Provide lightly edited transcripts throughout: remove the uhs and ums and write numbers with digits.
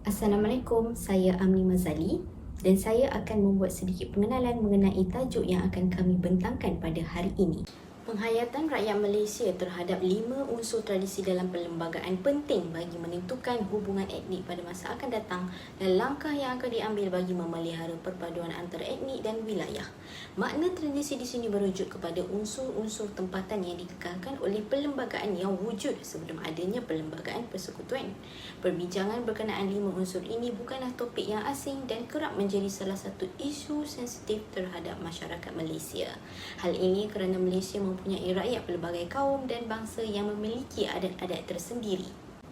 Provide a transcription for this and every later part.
Assalamualaikum, saya Amni Mazali dan saya akan membuat sedikit pengenalan mengenai tajuk yang akan kami bentangkan pada hari ini. Penghayatan rakyat Malaysia terhadap 5 unsur tradisi dalam perlembagaan penting bagi menentukan hubungan etnik pada masa akan datang dan langkah yang akan diambil bagi memelihara perpaduan antara etnik dan wilayah. Makna tradisi di sini merujuk kepada unsur-unsur tempatan yang dikekalkan oleh perlembagaan yang wujud sebelum adanya perlembagaan persekutuan. Perbincangan berkenaan 5 unsur ini bukanlah topik yang asing dan kerap menjadi salah satu isu sensitif terhadap masyarakat Malaysia. Hal ini kerana Malaysia mempunyai rakyat pelbagai kaum dan bangsa yang memiliki adat-adat tersendiri.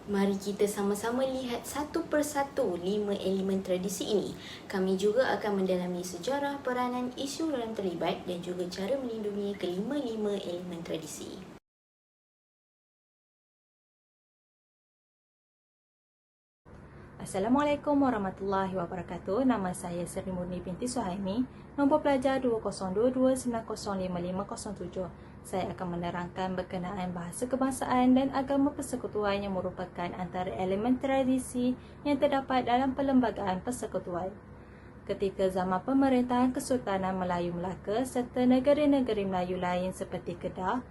Mari kita sama-sama lihat satu persatu 5 elemen tradisi ini. Kami juga akan mendalami sejarah, peranan, isu yang terlibat dan juga cara melindungi kelima-lima elemen tradisi. Assalamualaikum warahmatullahi wabarakatuh. Nama saya Seri Murni binti Suhaimi, nombor pelajar 2022905507. Saya akan menerangkan berkenaan bahasa kebangsaan dan agama persekutuan yang merupakan antara elemen tradisi yang terdapat dalam perlembagaan persekutuan. Ketika zaman pemerintahan Kesultanan Melayu Melaka serta negeri-negeri Melayu lain seperti Kedah,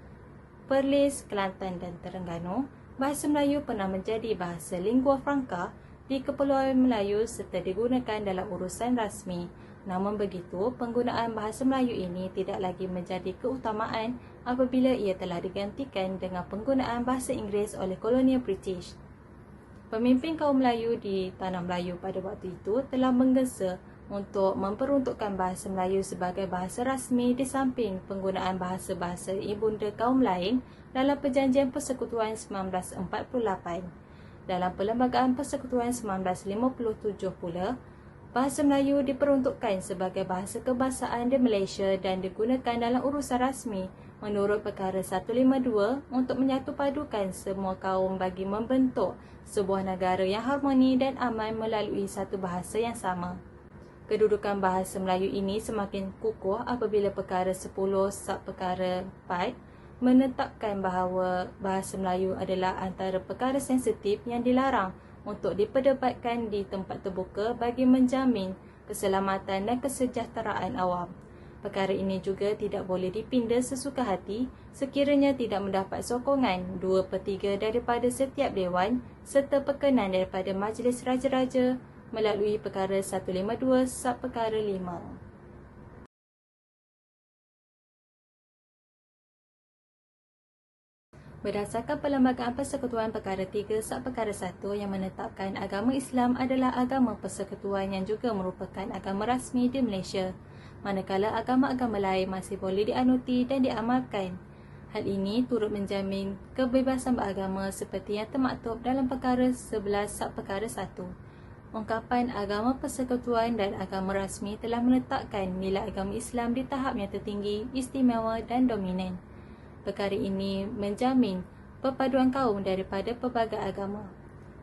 Perlis, Kelantan dan Terengganu, bahasa Melayu pernah menjadi bahasa lingua franca di Kepulauan Melayu serta digunakan dalam urusan rasmi. Namun begitu, penggunaan bahasa Melayu ini tidak lagi menjadi keutamaan apabila ia telah digantikan dengan penggunaan bahasa Inggeris oleh kolonial British. Pemimpin kaum Melayu di Tanah Melayu pada waktu itu telah menggesa untuk memperuntukkan bahasa Melayu sebagai bahasa rasmi di samping penggunaan bahasa-bahasa ibunda kaum lain dalam Perjanjian Persekutuan 1948. Dalam Perlembagaan Persekutuan 1957 pula, bahasa Melayu diperuntukkan sebagai bahasa kebangsaan di Malaysia dan digunakan dalam urusan rasmi menurut Perkara 152 untuk menyatupadukan semua kaum bagi membentuk sebuah negara yang harmoni dan aman melalui satu bahasa yang sama. Kedudukan bahasa Melayu ini semakin kukuh apabila Perkara 10 Sub Perkara 4 menetapkan bahawa bahasa Melayu adalah antara perkara sensitif yang dilarang untuk diperdebatkan di tempat terbuka bagi menjamin keselamatan dan kesejahteraan awam. Perkara ini juga tidak boleh dipinda sesuka hati sekiranya tidak mendapat sokongan 2/3 daripada setiap dewan serta perkenan daripada Majlis Raja-Raja melalui Perkara 152 Sub Perkara 5. Berdasarkan Perlembagaan Persekutuan Perkara 3 Sub Perkara 1 yang menetapkan agama Islam adalah agama persekutuan yang juga merupakan agama rasmi di Malaysia, manakala agama-agama lain masih boleh dianuti dan diamalkan. Hal ini turut menjamin kebebasan beragama seperti yang termaktub dalam Perkara 11 Sub Perkara 1. Ungkapan agama persekutuan dan agama rasmi telah menetapkan nilai agama Islam di tahap yang tertinggi, istimewa dan dominan. Perkara ini menjamin perpaduan kaum daripada pelbagai agama.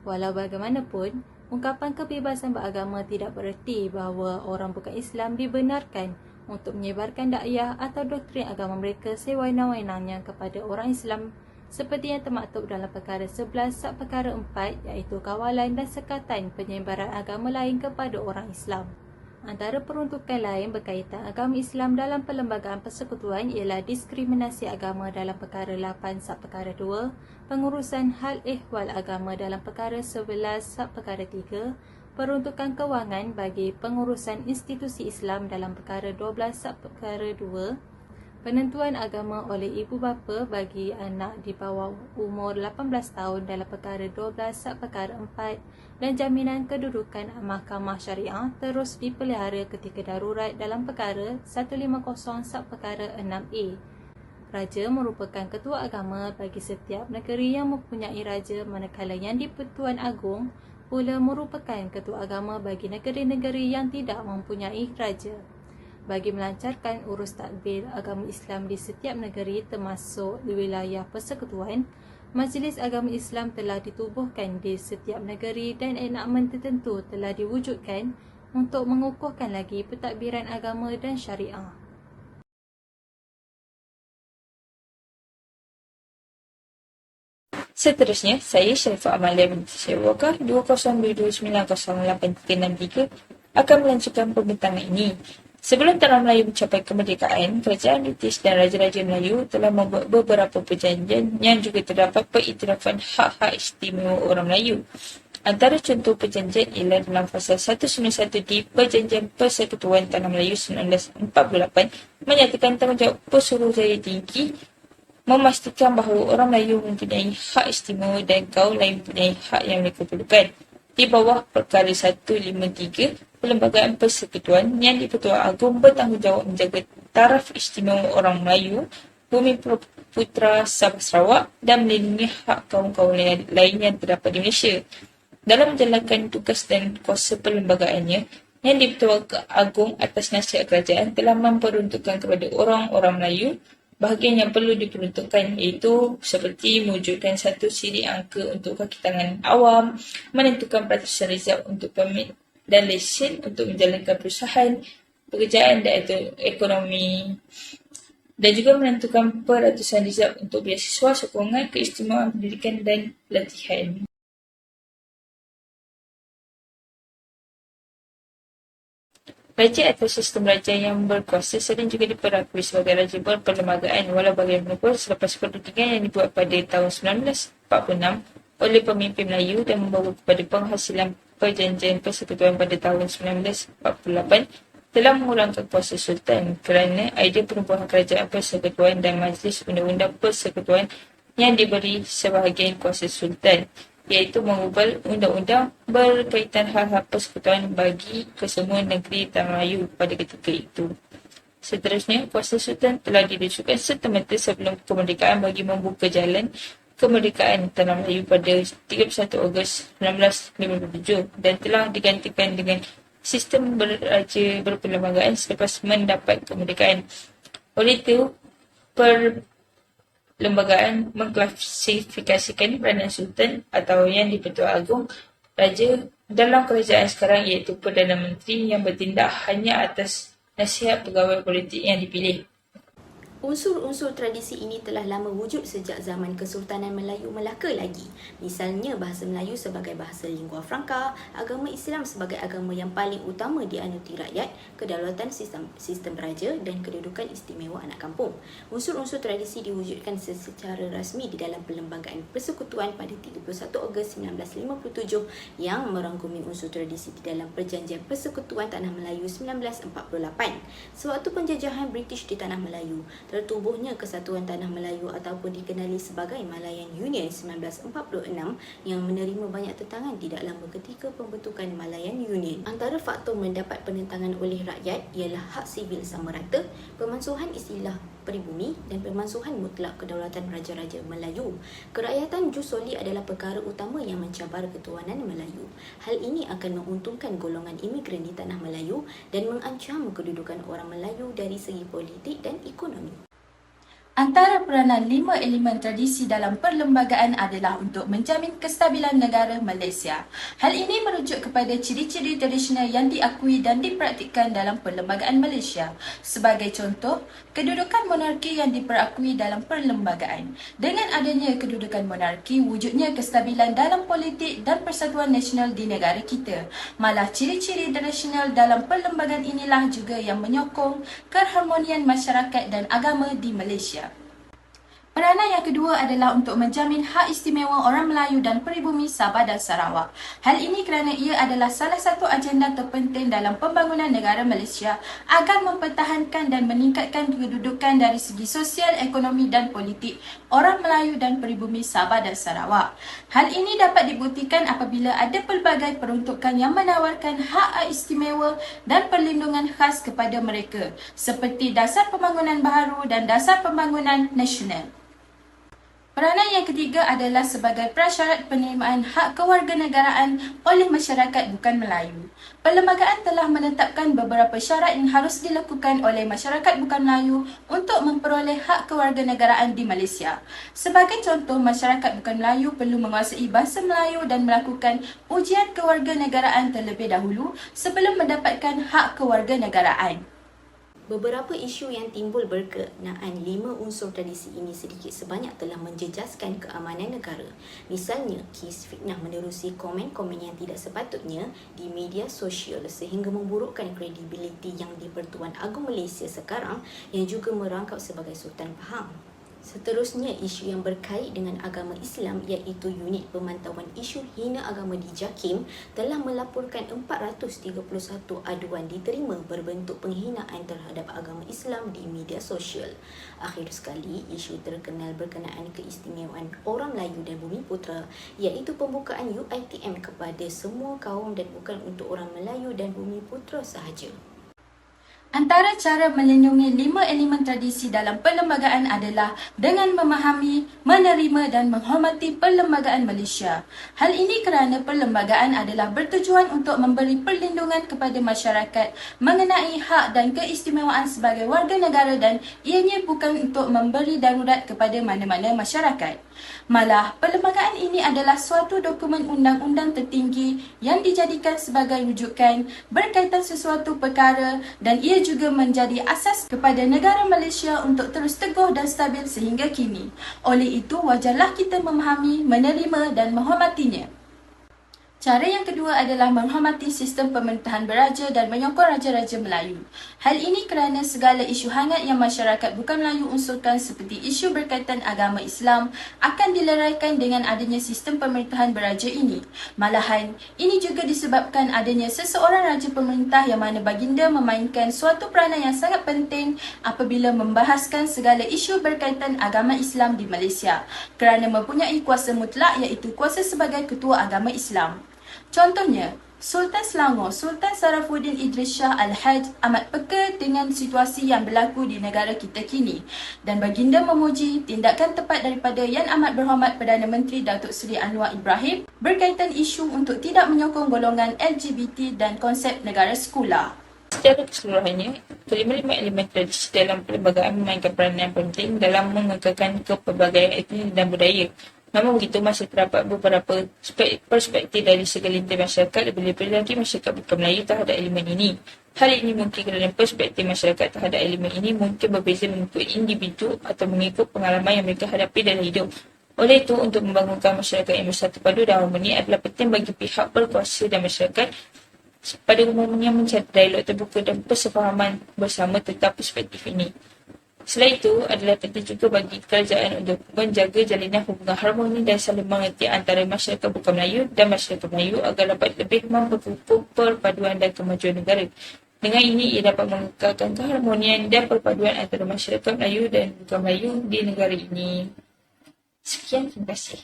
Walau bagaimanapun, ungkapan kebebasan beragama tidak bererti bahawa orang bukan Islam dibenarkan untuk menyebarkan dakwah atau doktrin agama mereka sewenang-wenangnya kepada orang Islam seperti yang termaktub dalam Perkara 11 Sub Perkara 4 iaitu kawalan dan sekatan penyebaran agama lain kepada orang Islam. Antara peruntukan lain berkaitan agama Islam dalam Perlembagaan Persekutuan ialah diskriminasi agama dalam Perkara 8 Sub Perkara 2, pengurusan hal ehwal agama dalam Perkara 11 Sub Perkara 3, peruntukan kewangan bagi pengurusan institusi Islam dalam Perkara 12 Sub Perkara 2, penentuan agama oleh ibu bapa bagi anak di bawah umur 18 tahun dalam Perkara 12 Sub Perkara 4 dan jaminan kedudukan mahkamah syariah terus dipelihara ketika darurat dalam Perkara 150 Sub Perkara 6A. Raja merupakan ketua agama bagi setiap negeri yang mempunyai raja, manakala yang di-Pertuan Agong pula merupakan ketua agama bagi negeri-negeri yang tidak mempunyai raja. Bagi melancarkan urus tadbir agama Islam di setiap negeri termasuk di wilayah persekutuan, Majlis Agama Islam telah ditubuhkan di setiap negeri dan enakmen tertentu telah diwujudkan untuk mengukuhkan lagi pentadbiran agama dan syariah. Seterusnya, saya Sharifah Amalia binti Syarwaka 2022908363 akan melanjutkan pembintangan ini. Sebelum Tanah Melayu mencapai kemerdekaan, Kerajaan British dan Raja-Raja Melayu telah membuat beberapa perjanjian yang juga terdapat pengiktirafan hak-hak istimewa orang Melayu. Antara contoh perjanjian ialah dalam Fasal 191 di Perjanjian Persekutuan Tanah Melayu 1948 menyatakan tanggungjawab Pesuruhjaya Tinggi memastikan bahawa orang Melayu mempunyai hak istimewa dan kaum lain mempunyai hak yang mereka perlukan. Di bawah Perkara 153, Perlembagaan Persekutuan yang di-Pertuan Agong bertanggungjawab menjaga taraf istimewa orang Melayu, Bumi Putra Sabah Sarawak dan melindungi hak kaum-kaum lain yang terdapat di Malaysia. Dalam menjalankan tugas dan kuasa perlembagaannya, yang di-Pertuan Agong atas nasihat kerajaan telah memperuntukkan kepada orang-orang Melayu bahagian yang perlu diperuntukkan, iaitu seperti mewujudkan satu siri angka untuk kaki tangan awam, menentukan peratusan rizab untuk permit dan lesen untuk menjalankan perusahaan, pekerjaan dan ekonomi, dan juga menentukan peratusan rizab untuk beasiswa, sokongan, keistimewaan pendidikan dan pelatihan. Raja atau sistem raja yang berkuasa sering juga diperakui sebagai raja berperlembagaan walau bagaimanapun selepas perundingan yang dibuat pada tahun 1946 oleh pemimpin Melayu dan membawa kepada penghasilan Perjanjian Persekutuan pada tahun 1948 telah mengurangkan kuasa Sultan kerana idea penubuhan Kerajaan Persekutuan dan Majlis Undang-Undang Persekutuan yang diberi sebahagian kuasa Sultan, iaitu mengubah undang-undang berkaitan hak-hak persekutuan bagi kesemua negeri Tanah Melayu pada ketika itu. Seterusnya, kuasa Sultan telah dirucukkan serta-merta sebelum kemerdekaan bagi membuka jalan kemerdekaan Tanah Melayu pada 31 Ogos 1957 dan telah digantikan dengan sistem beraja berperlembagaan selepas mendapat kemerdekaan. Oleh itu, perlembagaan mengklasifikasikan peranan Sultan atau yang di-Pertuan Agong Raja dalam kerajaan sekarang iaitu Perdana Menteri yang bertindak hanya atas nasihat pegawai politik yang dipilih. Unsur-unsur tradisi ini telah lama wujud sejak zaman Kesultanan Melayu Melaka lagi. Misalnya bahasa Melayu sebagai bahasa lingua franca, agama Islam sebagai agama yang paling utama dianuti rakyat, kedaulatan sistem raja dan kedudukan istimewa anak kampung. Unsur-unsur tradisi diwujudkan secara rasmi di dalam Perlembagaan Persekutuan pada 31 Ogos 1957 yang merangkumi unsur tradisi di dalam Perjanjian Persekutuan Tanah Melayu 1948. Sewaktu penjajahan British di Tanah Melayu, tertubuhnya Kesatuan Tanah Melayu ataupun dikenali sebagai Malayan Union 1946 yang menerima banyak tentangan tidak lama ketika pembentukan Malayan Union. Antara faktor mendapat penentangan oleh rakyat ialah hak sivil sama rata, pemansuhan istilah peribumi dan pemansuhan mutlak kedaulatan Raja-Raja Melayu. Kerakyatan jus soli adalah perkara utama yang mencabar ketuanan Melayu. Hal ini akan menguntungkan golongan imigran di Tanah Melayu dan mengancam kedudukan orang Melayu dari segi politik dan ekonomi. Antara peranan 5 elemen tradisi dalam perlembagaan adalah untuk menjamin kestabilan negara Malaysia. Hal ini merujuk kepada ciri-ciri tradisional yang diakui dan dipraktikkan dalam perlembagaan Malaysia. Sebagai contoh, kedudukan monarki yang diperakui dalam perlembagaan. Dengan adanya kedudukan monarki, wujudnya kestabilan dalam politik dan persatuan nasional di negara kita. Malah ciri-ciri tradisional dalam perlembagaan inilah juga yang menyokong keharmonian masyarakat dan agama di Malaysia. Peranan yang kedua adalah untuk menjamin hak istimewa orang Melayu dan peribumi Sabah dan Sarawak. Hal ini kerana ia adalah salah satu agenda terpenting dalam pembangunan negara Malaysia agar mempertahankan dan meningkatkan kedudukan dari segi sosial, ekonomi dan politik orang Melayu dan peribumi Sabah dan Sarawak. Hal ini dapat dibuktikan apabila ada pelbagai peruntukan yang menawarkan hak istimewa dan perlindungan khas kepada mereka, seperti Dasar Pembangunan Baharu dan Dasar Pembangunan Nasional. Peranan yang ketiga adalah sebagai prasyarat penerimaan hak kewarganegaraan oleh masyarakat bukan Melayu. Perlembagaan telah menetapkan beberapa syarat yang harus dilakukan oleh masyarakat bukan Melayu untuk memperoleh hak kewarganegaraan di Malaysia. Sebagai contoh, masyarakat bukan Melayu perlu menguasai bahasa Melayu dan melakukan ujian kewarganegaraan terlebih dahulu sebelum mendapatkan hak kewarganegaraan. Beberapa isu yang timbul berkenaan 5 unsur tradisi ini sedikit sebanyak telah menjejaskan keamanan negara. Misalnya, kes fitnah menerusi komen-komen yang tidak sepatutnya di media sosial sehingga memburukkan kredibiliti yang di-Pertuan Agong Malaysia sekarang yang juga merangkap sebagai Sultan Pahang. Seterusnya, isu yang berkait dengan agama Islam iaitu Unit Pemantauan Isu Hina Agama di JAKIM telah melaporkan 431 aduan diterima berbentuk penghinaan terhadap agama Islam di media sosial. Akhir sekali, isu terkenal berkenaan keistimewaan orang Melayu dan Bumiputera iaitu pembukaan UiTM kepada semua kaum dan bukan untuk orang Melayu dan Bumiputera sahaja. Antara cara melindungi 5 elemen tradisi dalam perlembagaan adalah dengan memahami, menerima dan menghormati perlembagaan Malaysia. Hal ini kerana perlembagaan adalah bertujuan untuk memberi perlindungan kepada masyarakat mengenai hak dan keistimewaan sebagai warga negara dan ianya bukan untuk memberi darurat kepada mana-mana masyarakat. Malah, perlembagaan ini adalah suatu dokumen undang-undang tertinggi yang dijadikan sebagai rujukan berkaitan sesuatu perkara dan ia juga menjadi asas kepada negara Malaysia untuk terus teguh dan stabil sehingga kini. Oleh itu, wajarlah kita memahami, menerima dan menghormatinya. Cara yang kedua adalah menghormati sistem pemerintahan beraja dan menyokong raja-raja Melayu. Hal ini kerana segala isu hangat yang masyarakat bukan Melayu unsurkan seperti isu berkaitan agama Islam akan dileraikan dengan adanya sistem pemerintahan beraja ini. Malahan, ini juga disebabkan adanya seseorang raja pemerintah yang mana baginda memainkan suatu peranan yang sangat penting apabila membahaskan segala isu berkaitan agama Islam di Malaysia kerana mempunyai kuasa mutlak iaitu kuasa sebagai ketua agama Islam. Contohnya, Sultan Selangor, Sultan Sarafuddin Idris Shah Al-Haj amat peka dengan situasi yang berlaku di negara kita kini dan baginda memuji tindakan tepat daripada Yang Amat Berhormat Perdana Menteri Datuk Seri Anwar Ibrahim berkaitan isu untuk tidak menyokong golongan LGBT dan konsep negara sekular. Secara keseluruhannya, kelima-lima elemen tradisi dalam perlembagaan memainkan peranan penting dalam mengekalkan kepelbagaian etnik dan budaya. Namun begitu, masih terdapat beberapa perspektif dari segelintir masyarakat, lebih-lebih lagi masyarakat bukan Melayu terhadap elemen ini. Hal ini mungkin kerana perspektif masyarakat terhadap elemen ini mungkin berbeza mengikut individu atau mengikut pengalaman yang mereka hadapi dalam hidup. Oleh itu, untuk membangunkan masyarakat yang bersatu padu dan harmoni adalah penting bagi pihak berkuasa dan masyarakat pada umumnya mencari dialog terbuka dan persefahaman bersama tentang perspektif ini. Selain itu, adalah penting juga bagi kerajaan untuk menjaga jalinan hubungan harmoni dan saling mengerti antara masyarakat bukan Melayu dan masyarakat Melayu agar dapat lebih memperkukuh perpaduan dan kemajuan negara. Dengan ini, ia dapat mengekalkan keharmonian dan perpaduan antara masyarakat Melayu dan bukan Melayu di negara ini. Sekian, terima kasih.